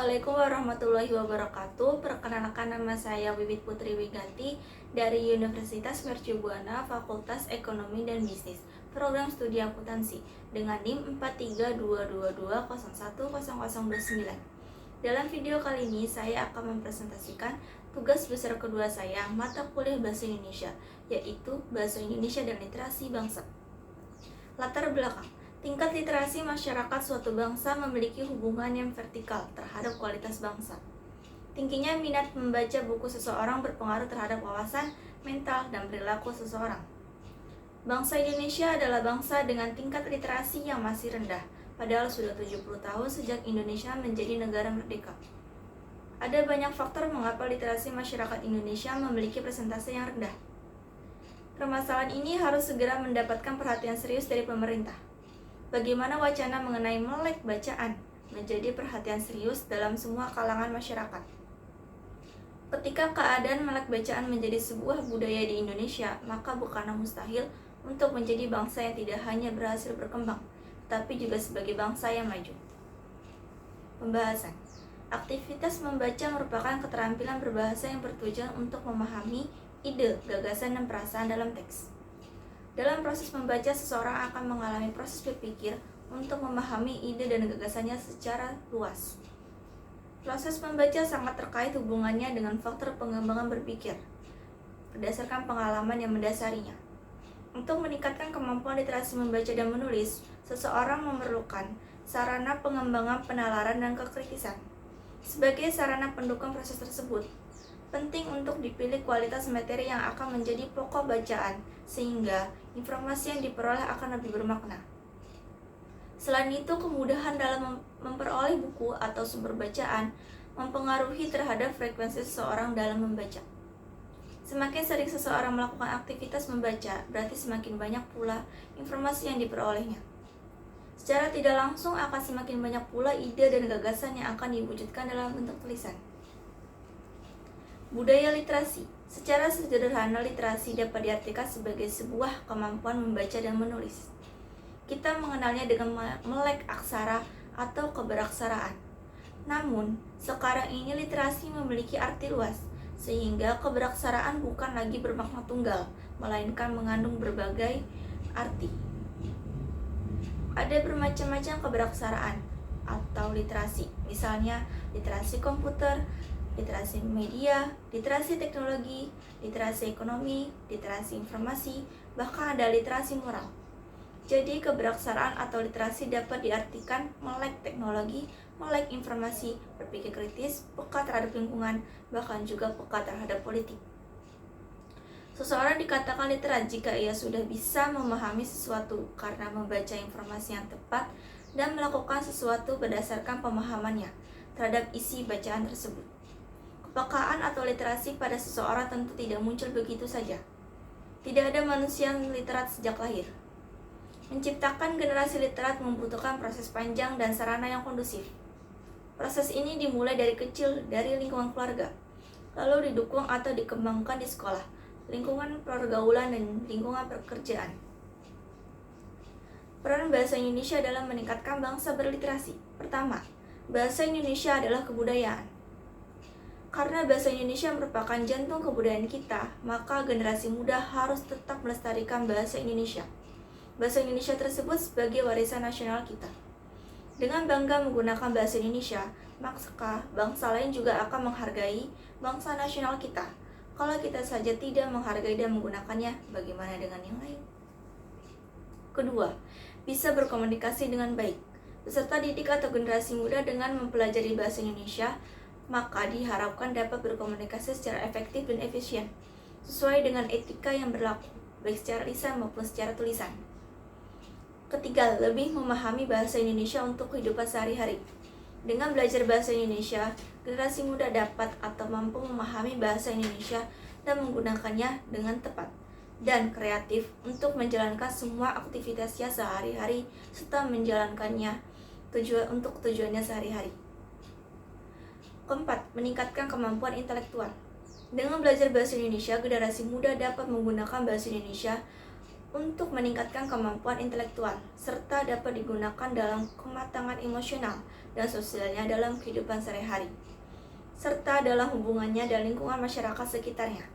Assalamualaikum warahmatullahi wabarakatuh. Perkenalkan, nama saya Wiwit Putri Wiganti dari Universitas Mercubuana, Fakultas Ekonomi dan Bisnis, Program Studi Akuntansi dengan NIM 43222010029. Dalam video kali ini saya akan mempresentasikan tugas besar kedua saya, mata kuliah Bahasa Indonesia, yaitu Bahasa Indonesia dan Literasi Bangsa. Latar belakang. Tingkat literasi masyarakat suatu bangsa memiliki hubungan yang vertikal terhadap kualitas bangsa. Tingginya minat membaca buku seseorang berpengaruh terhadap wawasan, mental, dan perilaku seseorang. Bangsa Indonesia adalah bangsa dengan tingkat literasi yang masih rendah, padahal sudah 70 tahun sejak Indonesia menjadi negara merdeka. Ada banyak faktor mengapa literasi masyarakat Indonesia memiliki persentase yang rendah. Permasalahan ini harus segera mendapatkan perhatian serius dari pemerintah. Bagaimana wacana mengenai melek bacaan menjadi perhatian serius dalam semua kalangan masyarakat. Ketika keadaan melek bacaan menjadi sebuah budaya di Indonesia, maka bukanlah mustahil untuk menjadi bangsa yang tidak hanya berhasil berkembang, tapi juga sebagai bangsa yang maju. Pembahasan. Aktivitas membaca merupakan keterampilan berbahasa yang bertujuan untuk memahami ide, gagasan, dan perasaan dalam teks. Dalam proses membaca, seseorang akan mengalami proses berpikir untuk memahami ide dan gagasannya secara luas. Proses membaca sangat terkait hubungannya dengan faktor pengembangan berpikir, berdasarkan pengalaman yang mendasarinya. Untuk meningkatkan kemampuan literasi membaca dan menulis, seseorang memerlukan sarana pengembangan penalaran dan kekritisan. Sebagai sarana pendukung proses tersebut, penting untuk dipilih kualitas materi yang akan menjadi pokok bacaan, sehingga informasi yang diperoleh akan lebih bermakna. Selain itu, kemudahan dalam memperoleh buku atau sumber bacaan mempengaruhi terhadap frekuensi seseorang dalam membaca. Semakin sering seseorang melakukan aktivitas membaca, berarti semakin banyak pula informasi yang diperolehnya. Secara tidak langsung akan semakin banyak pula ide dan gagasan yang akan diwujudkan dalam bentuk tulisan. Budaya literasi. Secara sederhana, literasi dapat diartikan sebagai sebuah kemampuan membaca dan menulis. Kita mengenalnya dengan melek aksara atau keberaksaraan. Namun, sekarang ini literasi memiliki arti luas, sehingga keberaksaraan bukan lagi bermakna tunggal, melainkan mengandung berbagai arti. Ada bermacam-macam keberaksaraan atau literasi, misalnya literasi komputer, literasi media, literasi teknologi, literasi ekonomi, literasi informasi, bahkan ada literasi moral. Jadi, keberaksaraan atau literasi dapat diartikan melek teknologi, melek informasi, berpikir kritis, peka terhadap lingkungan, bahkan juga peka terhadap politik. Seseorang dikatakan literat jika ia sudah bisa memahami sesuatu karena membaca informasi yang tepat dan melakukan sesuatu berdasarkan pemahamannya terhadap isi bacaan tersebut. Kepekaan atau literasi pada seseorang tentu tidak muncul begitu saja. Tidak ada manusia yang literat sejak lahir. Menciptakan generasi literat membutuhkan proses panjang dan sarana yang kondusif. Proses ini dimulai dari kecil, dari lingkungan keluarga, lalu didukung atau dikembangkan di sekolah, lingkungan pergaulan, dan lingkungan pekerjaan. Peran bahasa Indonesia dalam meningkatkan bangsa berliterasi. Pertama, bahasa Indonesia adalah kebudayaan. Karena bahasa Indonesia merupakan jantung kebudayaan kita, maka generasi muda harus tetap melestarikan bahasa Indonesia. Bahasa Indonesia tersebut sebagai warisan nasional kita. Dengan bangga menggunakan bahasa Indonesia, maka bangsa lain juga akan menghargai bangsa nasional kita. Kalau kita saja tidak menghargai dan menggunakannya, bagaimana dengan yang lain? Kedua, bisa berkomunikasi dengan baik. Peserta didik atau generasi muda dengan mempelajari bahasa Indonesia, maka diharapkan dapat berkomunikasi secara efektif dan efisien, sesuai dengan etika yang berlaku, baik secara lisan maupun secara tulisan. Ketiga, lebih memahami bahasa Indonesia untuk kehidupan sehari-hari. Dengan belajar bahasa Indonesia, generasi muda dapat atau mampu memahami bahasa Indonesia dan menggunakannya dengan tepat dan kreatif untuk menjalankan semua aktivitasnya sehari-hari serta menjalankannya untuk tujuannya sehari-hari. Keempat, meningkatkan kemampuan intelektual. Dengan belajar bahasa Indonesia, generasi muda dapat menggunakan bahasa Indonesia untuk meningkatkan kemampuan intelektual, serta dapat digunakan dalam kematangan emosional dan sosialnya dalam kehidupan sehari-hari, serta dalam hubungannya dan lingkungan masyarakat sekitarnya.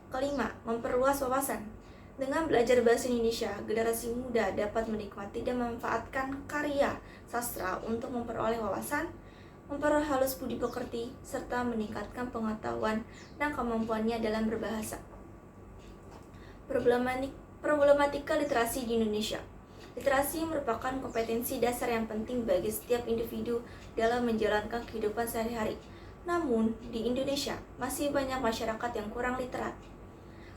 Kelima, memperluas wawasan. Dengan belajar bahasa Indonesia, generasi muda dapat menikmati dan memanfaatkan karya sastra untuk memperoleh wawasan, memperhalus budi pekerti, serta meningkatkan pengetahuan dan kemampuannya dalam berbahasa. Problematika literasi di Indonesia. Literasi merupakan kompetensi dasar yang penting bagi setiap individu dalam menjalankan kehidupan sehari-hari. Namun, di Indonesia masih banyak masyarakat yang kurang literat.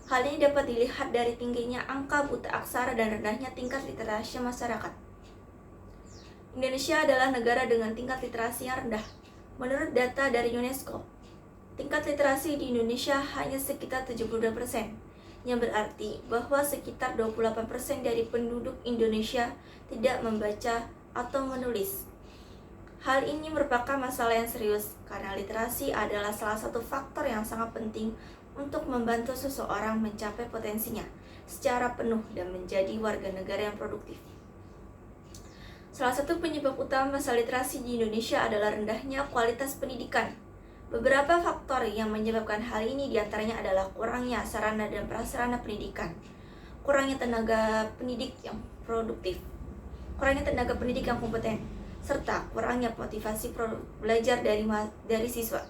Hal ini dapat dilihat dari tingginya angka buta aksara dan rendahnya tingkat literasi masyarakat. Indonesia adalah negara dengan tingkat literasi yang rendah. Menurut data dari UNESCO, tingkat literasi di Indonesia hanya sekitar 72%, yang berarti bahwa sekitar 28% dari penduduk Indonesia tidak membaca atau menulis. Hal ini merupakan masalah yang serius karena literasi adalah salah satu faktor yang sangat penting untuk membantu seseorang mencapai potensinya secara penuh dan menjadi warga negara yang produktif. Salah satu penyebab utama masalah literasi di Indonesia adalah rendahnya kualitas pendidikan. Beberapa faktor yang menyebabkan hal ini diantaranya adalah kurangnya sarana dan prasarana pendidikan, kurangnya tenaga pendidik yang produktif, kurangnya tenaga pendidik yang kompeten, serta kurangnya motivasi belajar dari siswa.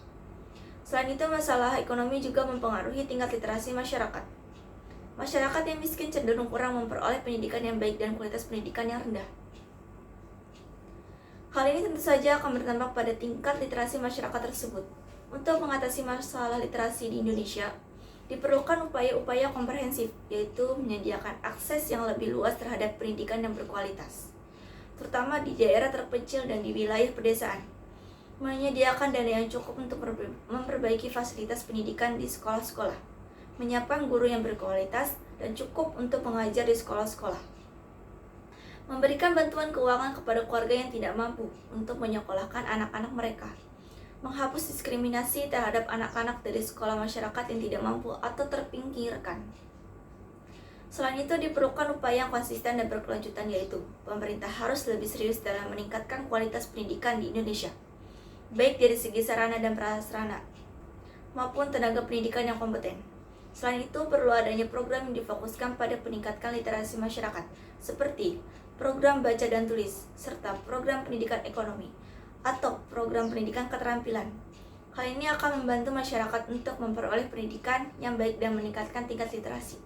Selain itu, masalah ekonomi juga mempengaruhi tingkat literasi masyarakat. Masyarakat yang miskin cenderung kurang memperoleh pendidikan yang baik dan kualitas pendidikan yang rendah. Hal ini tentu saja akan berdampak pada tingkat literasi masyarakat tersebut. Untuk mengatasi masalah literasi di Indonesia, diperlukan upaya-upaya komprehensif, yaitu menyediakan akses yang lebih luas terhadap pendidikan yang berkualitas, terutama di daerah terpencil dan di wilayah pedesaan. Menyediakan dana yang cukup untuk memperbaiki fasilitas pendidikan di sekolah-sekolah, menyiapkan guru yang berkualitas dan cukup untuk mengajar di sekolah-sekolah, memberikan bantuan keuangan kepada keluarga yang tidak mampu untuk menyekolahkan anak-anak mereka, menghapus diskriminasi terhadap anak-anak dari sekolah masyarakat yang tidak mampu atau terpinggirkan. Selain itu, diperlukan upaya yang konsisten dan berkelanjutan, yaitu pemerintah harus lebih serius dalam meningkatkan kualitas pendidikan di Indonesia, baik dari segi sarana dan prasarana maupun tenaga pendidikan yang kompeten. Selain itu, perlu adanya program yang difokuskan pada peningkatan literasi masyarakat, seperti program baca dan tulis, serta program pendidikan ekonomi, atau program pendidikan keterampilan. Hal ini akan membantu masyarakat untuk memperoleh pendidikan yang baik dan meningkatkan tingkat literasi.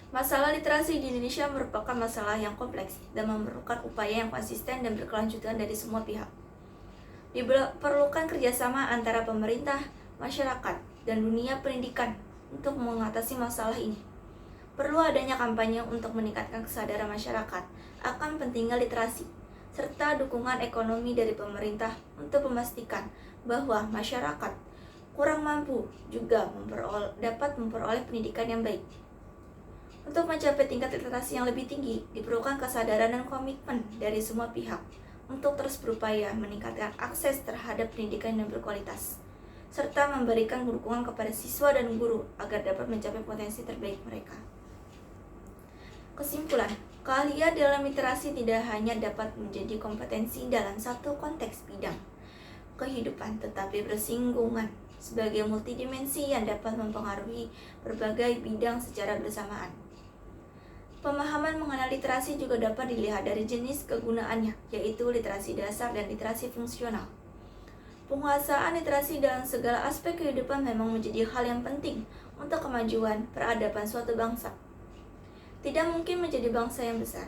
Masalah literasi di Indonesia merupakan masalah yang kompleks dan memerlukan upaya yang konsisten dan berkelanjutan dari semua pihak. Diperlukan kerjasama antara pemerintah, masyarakat, dan dunia pendidikan untuk mengatasi masalah ini. Perlu adanya kampanye untuk meningkatkan kesadaran masyarakat akan pentingnya literasi, serta dukungan ekonomi dari pemerintah untuk memastikan bahwa masyarakat kurang mampu juga dapat memperoleh pendidikan yang baik. Untuk mencapai tingkat literasi yang lebih tinggi, diperlukan kesadaran dan komitmen dari semua pihak untuk terus berupaya meningkatkan akses terhadap pendidikan yang berkualitas, serta memberikan dukungan kepada siswa dan guru agar dapat mencapai potensi terbaik mereka. Kesimpulan, keahlian dalam literasi tidak hanya dapat menjadi kompetensi dalam satu konteks bidang kehidupan, tetapi bersinggungan sebagai multidimensi yang dapat mempengaruhi berbagai bidang secara bersamaan. Pemahaman mengenai literasi juga dapat dilihat dari jenis kegunaannya, yaitu literasi dasar dan literasi fungsional. Penguasaan literasi dalam segala aspek kehidupan memang menjadi hal yang penting untuk kemajuan peradaban suatu bangsa. Tidak mungkin menjadi bangsa yang besar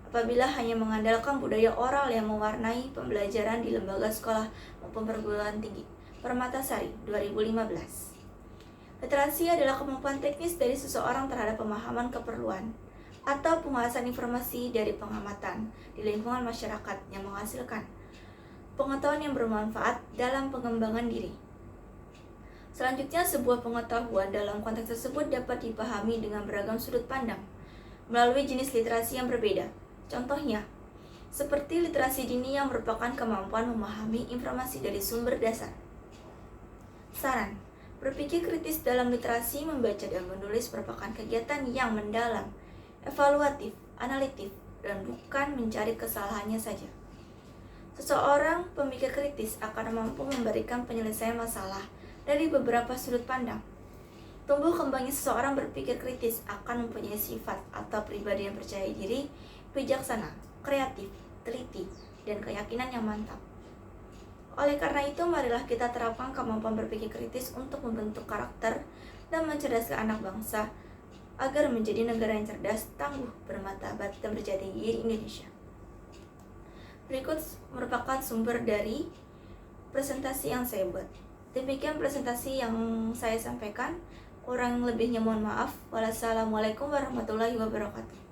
apabila hanya mengandalkan budaya oral yang mewarnai pembelajaran di lembaga sekolah maupun perguruan tinggi. Permatasari, 2015. Literasi adalah kemampuan teknis dari seseorang terhadap pemahaman keperluan atau penguasaan informasi dari pengamatan di lingkungan masyarakat yang menghasilkan pengetahuan yang bermanfaat dalam pengembangan diri. Selanjutnya, sebuah pengetahuan dalam konteks tersebut dapat dipahami dengan beragam sudut pandang melalui jenis literasi yang berbeda. Contohnya, seperti literasi dini yang merupakan kemampuan memahami informasi dari sumber dasar. Saran, Berpikir kritis dalam literasi, membaca dan menulis merupakan kegiatan yang mendalam, evaluatif, analitik, dan bukan mencari kesalahannya saja. Seseorang pemikir kritis akan mampu memberikan penyelesaian masalah dari beberapa sudut pandang. Tumbuh kembangnya seseorang berpikir kritis akan mempunyai sifat atau pribadi yang percaya diri, bijaksana, kreatif, teliti, dan keyakinan yang mantap. Oleh karena itu, marilah kita terapkan kemampuan berpikir kritis untuk membentuk karakter dan mencerdaskan anak bangsa agar menjadi negara yang cerdas, tangguh, bermartabat, dan berjati diri Indonesia. Berikut merupakan sumber dari presentasi yang saya buat. Demikian presentasi yang saya sampaikan. Kurang lebihnya mohon maaf. Wassalamualaikum warahmatullahi wabarakatuh.